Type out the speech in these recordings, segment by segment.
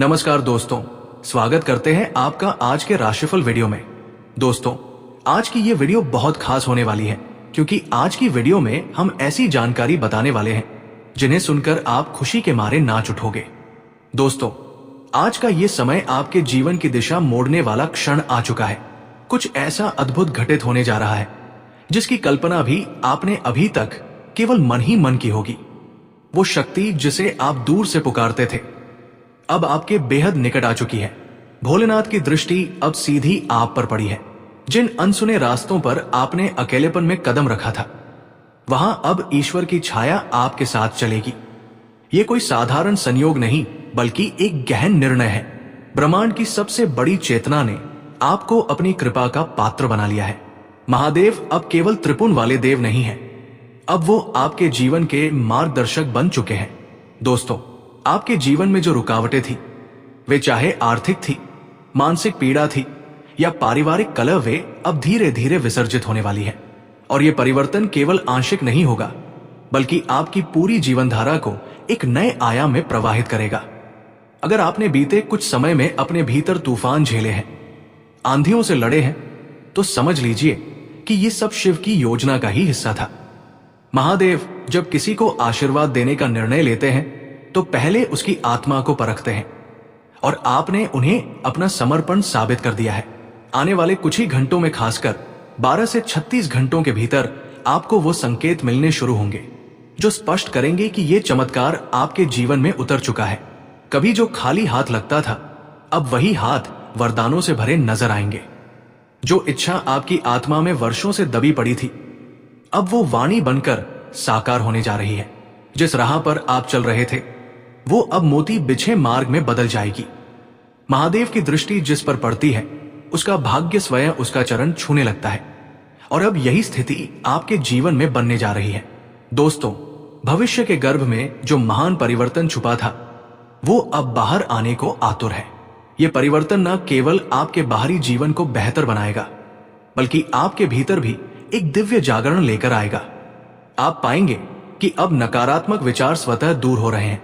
नमस्कार दोस्तों, स्वागत करते हैं आपका आज के राशिफल वीडियो में। दोस्तों, आज की ये वीडियो बहुत खास होने वाली है क्योंकि आज की वीडियो में हम ऐसी जानकारी बताने वाले हैं जिन्हें सुनकर आप खुशी के मारे नाच उठोगे। दोस्तों, आज का ये समय आपके जीवन की दिशा मोड़ने वाला क्षण आ चुका है। कुछ ऐसा अद्भुत घटित होने जा रहा है जिसकी कल्पना भी आपने अभी तक केवल मन ही मन की होगी। वो शक्ति जिसे आप दूर से पुकारते थे अब आपके बेहद निकट आ चुकी है। भोलेनाथ की दृष्टि अब सीधी आप पर पड़ी है। जिन अनसुने रास्तों पर आपने अकेलेपन में कदम रखा था, वहां अब ईश्वर की छाया आपके साथ चलेगी। ये कोई साधारण संयोग नहीं, बल्कि एक गहन निर्णय है। ब्रह्मांड की सबसे बड़ी चेतना ने आपको अपनी कृपा का पात्र बना लिया है। महादेव अब केवल त्रिपुण वाले देव नहीं है, अब वो आपके जीवन के मार्गदर्शक बन चुके हैं। दोस्तों, आपके जीवन में जो रुकावटें थी, वे चाहे आर्थिक थी, मानसिक पीड़ा थी या पारिवारिक कलह, वे अब धीरे धीरे विसर्जित होने वाली है। और ये परिवर्तन केवल आंशिक नहीं होगा, बल्कि आपकी पूरी जीवनधारा को एक नए आयाम में प्रवाहित करेगा। अगर आपने बीते कुछ समय में अपने भीतर तूफान झेले हैं, आंधियों से लड़े हैं, तो समझ लीजिए कि ये सब शिव की योजना का ही हिस्सा था। महादेव जब किसी को आशीर्वाद देने का निर्णय लेते हैं तो पहले उसकी आत्मा को परखते हैं, और आपने उन्हें अपना समर्पण साबित कर दिया है। आने वाले कुछ ही घंटों में, खासकर 12 से 36 घंटों के भीतर, आपको वो संकेत मिलने शुरू होंगे जो स्पष्ट करेंगे कि ये चमत्कार आपके जीवन में उतर चुका है। कभी जो खाली हाथ लगता था, अब वही हाथ वरदानों से भरे नजर आएंगे। जो इच्छा आपकी आत्मा में वर्षों से दबी पड़ी थी, अब वो वाणी बनकर साकार होने जा रही है। जिस राह पर आप चल रहे थे, वो अब मोती बिछे मार्ग में बदल जाएगी। महादेव की दृष्टि जिस पर पड़ती है, उसका भाग्य स्वयं उसका चरण छूने लगता है। और अब यही स्थिति आपके जीवन में बनने जा रही है। दोस्तों, भविष्य के गर्भ में जो महान परिवर्तन छुपा था, वो अब बाहर आने को आतुर है। ये परिवर्तन न केवल आपके बाहरी जीवन को बेहतर बनाएगा, बल्कि आपके भीतर भी एक दिव्य जागरण लेकर आएगा। आप पाएंगे कि अब नकारात्मक विचार स्वतः दूर हो रहे हैं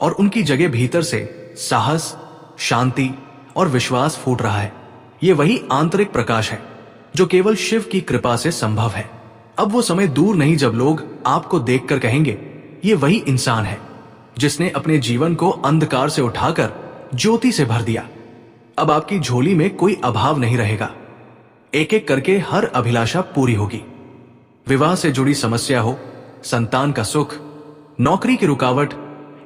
और उनकी जगह भीतर से साहस, शांति और विश्वास फूट रहा है। ये वही आंतरिक प्रकाश है जो केवल शिव की कृपा से संभव है। अब वो समय दूर नहीं जब लोग आपको देखकर कहेंगे, ये वही इंसान है जिसने अपने जीवन को अंधकार से उठाकर ज्योति से भर दिया। अब आपकी झोली में कोई अभाव नहीं रहेगा। एक एक करके हर अभिलाषा पूरी होगी। विवाह से जुड़ी समस्या हो, संतान का सुख, नौकरी की रुकावट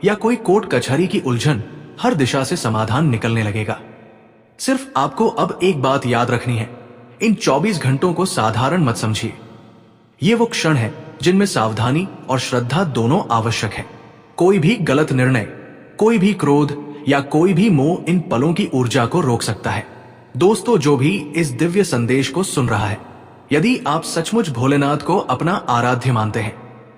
या कोई कोर्ट कचहरी की उलझन, हर दिशा से समाधान निकलने लगेगा। सिर्फ आपको अब एक बात याद रखनी है, इन 24 घंटों को साधारण मत समझिए। ये वो क्षण है जिनमें सावधानी और श्रद्धा दोनों आवश्यक है। कोई भी गलत निर्णय, कोई भी क्रोध या कोई भी मोह इन पलों की ऊर्जा को रोक सकता है। दोस्तों, जो भी इस दिव्य संदेश को सुन रहा है, यदि आप सचमुच भोलेनाथ को अपना आराध्य मानते हैं,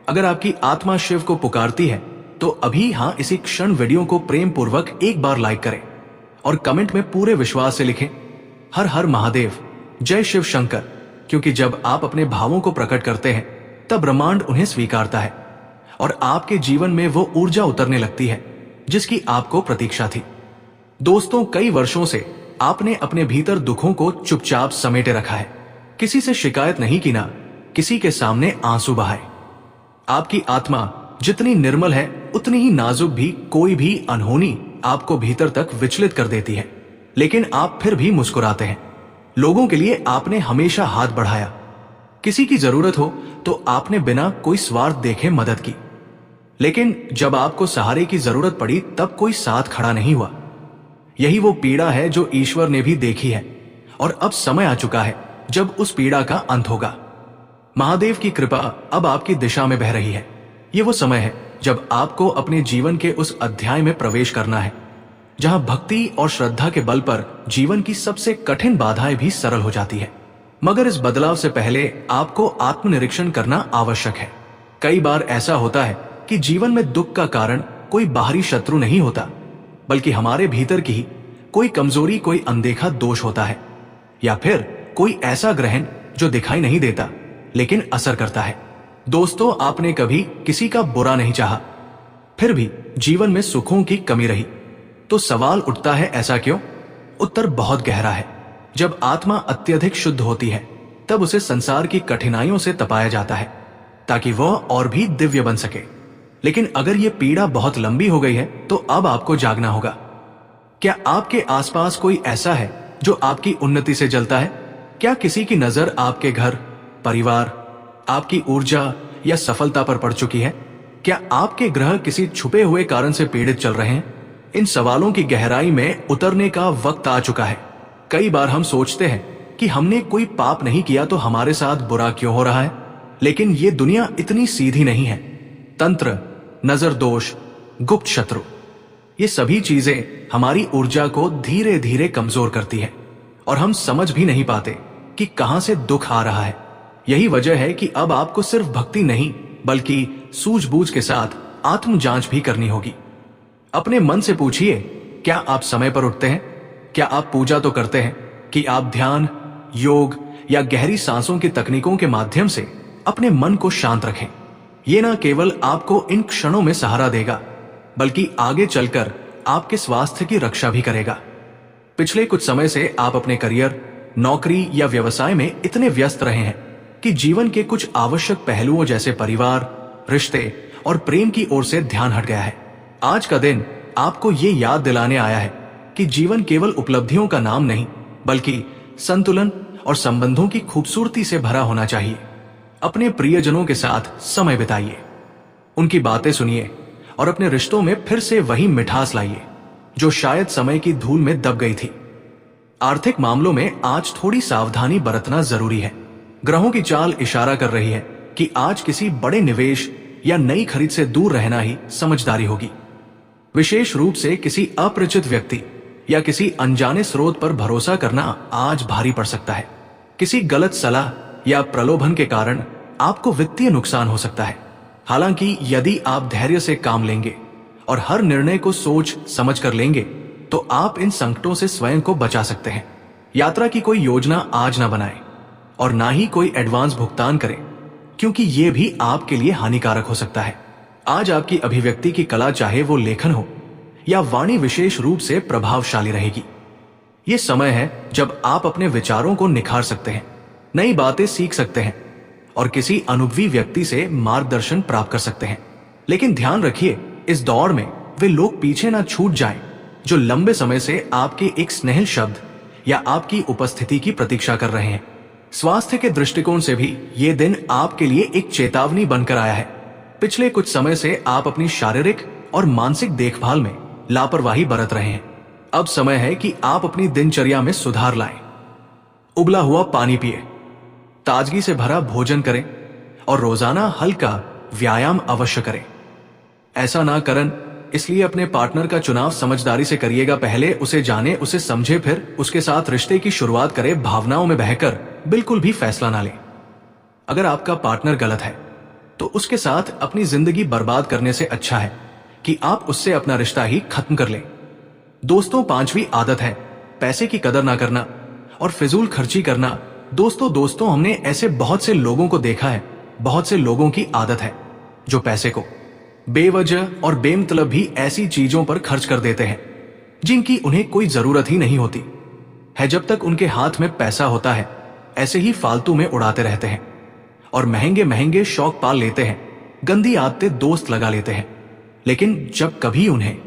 अगर आपकी आत्मा शिव को पुकारती है, तो अभी हाँ इसी क्षण वीडियो को प्रेम पूर्वक एक बार लाइक करें और कमेंट में पूरे विश्वास से लिखें, हर हर महादेव, जय शिव शंकर। क्योंकि जब आप अपने भावों को प्रकट करते हैं, तब ब्रह्मांड उन्हें स्वीकारता है और आपके जीवन में वो ऊर्जा उतरने लगती है जिसकी आपको प्रतीक्षा थी। दोस्तों, कई वर्षों से आपने अपने भीतर दुखों को चुपचाप समेटे रखा है। किसी से शिकायत नहीं की, ना किसी के सामने आंसू बहाए। आपकी आत्मा जितनी निर्मल है, उतनी ही नाजुक भी कोई भी अनहोनी आपको भीतर तक विचलित कर देती है। लेकिन आप फिर भी मुस्कुराते हैं। लोगों के लिए आपने हमेशा हाथ बढ़ाया। किसी की जरूरत हो तो आपने बिना कोई स्वार्थ देखे मदद की। लेकिन जब आपको सहारे की जरूरत पड़ी, तब कोई साथ खड़ा नहीं हुआ। यही वो पीड़ा है जो ईश्वर ने भी देखी है, और अब समय आ चुका है जब उस पीड़ा का अंत होगा। महादेव की कृपा अब आपकी दिशा में बह रही है। ये वो समय है जब आपको अपने जीवन के उस अध्याय में प्रवेश करना है जहां भक्ति और श्रद्धा के बल पर जीवन की सबसे कठिन बाधाएं भी सरल हो जाती है। मगर इस बदलाव से पहले आपको आत्मनिरीक्षण करना आवश्यक है। कई बार ऐसा होता है कि जीवन में दुख का कारण कोई बाहरी शत्रु नहीं होता, बल्कि हमारे भीतर की ही कोई कमजोरी, कोई अनदेखा दोष होता है, या फिर कोई ऐसा ग्रहण जो दिखाई नहीं देता लेकिन असर करता है। दोस्तों, आपने कभी किसी का बुरा नहीं चाहा, फिर भी जीवन में सुखों की कमी रही। तो सवाल उठता है, ऐसा क्यों? उत्तर बहुत गहरा है। जब आत्मा अत्यधिक शुद्ध होती है तब उसे संसार की कठिनाइयों से तपाया जाता है ताकि वह और भी दिव्य बन सके। लेकिन अगर यह पीड़ा बहुत लंबी हो गई है तो अब आपको जागना होगा। क्या आपके आसपास कोई ऐसा है जो आपकी उन्नति से जलता है? क्या किसी की नजर आपके घर, परिवार, आपकी ऊर्जा या सफलता पर पड़ चुकी है? क्या आपके ग्रह किसी छुपे हुए कारण से पीड़ित चल रहे हैं? इन सवालों की गहराई में उतरने का वक्त आ चुका है। कई बार हम सोचते हैं कि हमने कोई पाप नहीं किया तो हमारे साथ बुरा क्यों हो रहा है, लेकिन ये दुनिया इतनी सीधी नहीं है। तंत्र, नजर दोष, गुप्त शत्रु, ये सभी चीजें हमारी ऊर्जा को धीरे धीरे कमजोर करती है और हम समझ भी नहीं पाते कि कहां से दुख आ रहा है। यही वजह है कि अब आपको सिर्फ भक्ति नहीं बल्कि सूझबूझ के साथ आत्म जांच भी करनी होगी। अपने मन से पूछिए, क्या आप समय पर उठते हैं? क्या आप पूजा तो करते हैं? कि आप ध्यान, योग या गहरी सांसों की तकनीकों के माध्यम से अपने मन को शांत रखें? ये न केवल आपको इन क्षणों में सहारा देगा बल्कि आगे चलकर आपके स्वास्थ्य की रक्षा भी करेगा। पिछले कुछ समय से आप अपने करियर, नौकरी या व्यवसाय में इतने व्यस्त रहे हैं कि जीवन के कुछ आवश्यक पहलुओं जैसे परिवार, रिश्ते और प्रेम की ओर से ध्यान हट गया है। आज का दिन आपको ये याद दिलाने आया है कि जीवन केवल उपलब्धियों का नाम नहीं बल्कि संतुलन और संबंधों की खूबसूरती से भरा होना चाहिए। अपने प्रियजनों के साथ समय बिताइए, उनकी बातें सुनिए और अपने रिश्तों में फिर से वही मिठास लाइए जो शायद समय की धूल में दब गई थी। आर्थिक मामलों में आज थोड़ी सावधानी बरतना जरूरी है। ग्रहों की चाल इशारा कर रही है कि आज किसी बड़े निवेश या नई खरीद से दूर रहना ही समझदारी होगी। विशेष रूप से किसी अपरिचित व्यक्ति या किसी अनजाने स्रोत पर भरोसा करना आज भारी पड़ सकता है। किसी गलत सलाह या प्रलोभन के कारण आपको वित्तीय नुकसान हो सकता है। हालांकि यदि आप धैर्य से काम लेंगे और हर निर्णय को सोच समझ कर लेंगे तो आप इन संकटों से स्वयं को बचा सकते हैं। यात्रा की कोई योजना आज ना बनाएं और ना ही कोई एडवांस भुगतान करें, क्योंकि ये भी आपके लिए हानिकारक हो सकता है। आज आपकी अभिव्यक्ति की कला, चाहे वो लेखन हो या वाणी, विशेष रूप से प्रभावशाली रहेगी। ये समय है जब आप अपने विचारों को निखार सकते हैं, नई बातें सीख सकते हैं और किसी अनुभवी व्यक्ति से मार्गदर्शन प्राप्त कर सकते हैं। लेकिन ध्यान रखिए, इस दौड़ में वे लोग पीछे ना छूट जाएं जो लंबे समय से आपके एक स्नेह शब्द या आपकी उपस्थिति की प्रतीक्षा कर रहे हैं। स्वास्थ्य के दृष्टिकोण से भी ये दिन आपके लिए एक चेतावनी बनकर आया है। पिछले कुछ समय से आप अपनी शारीरिक और मानसिक देखभाल में लापरवाही बरत रहे हैं। अब समय है कि आप अपनी दिनचर्या में सुधार लाएं। उबला हुआ पानी पिए, ताजगी से भरा भोजन करें और रोजाना हल्का व्यायाम अवश्य करें। ऐसा ना करन, इसलिए अपने पार्टनर का चुनाव समझदारी से करिएगा। पहले उसे जाने, उसे समझे, फिर उसके साथ रिश्ते की शुरुआत करें। भावनाओं में बहकर बिल्कुल भी फैसला ना लें। अगर आपका पार्टनर गलत है तो उसके साथ अपनी जिंदगी बर्बाद करने से अच्छा है कि आप उससे अपना रिश्ता ही खत्म कर लें। दोस्तों, 5वीं आदत है पैसे की कदर ना करना और फिजूल खर्ची करना। दोस्तों हमने ऐसे बहुत से लोगों को देखा है, बहुत से लोगों की आदत है जो पैसे को बेवजह और बेमतलब भी ऐसी चीजों पर खर्च कर देते हैं जिनकी उन्हें कोई जरूरत ही नहीं होती है। जब तक उनके हाथ में पैसा होता है ऐसे ही फालतू में उड़ाते रहते हैं और महंगे महंगे शौक पाल लेते हैं, गंदी आदतें दोस्त लगा लेते हैं। लेकिन जब कभी उन्हें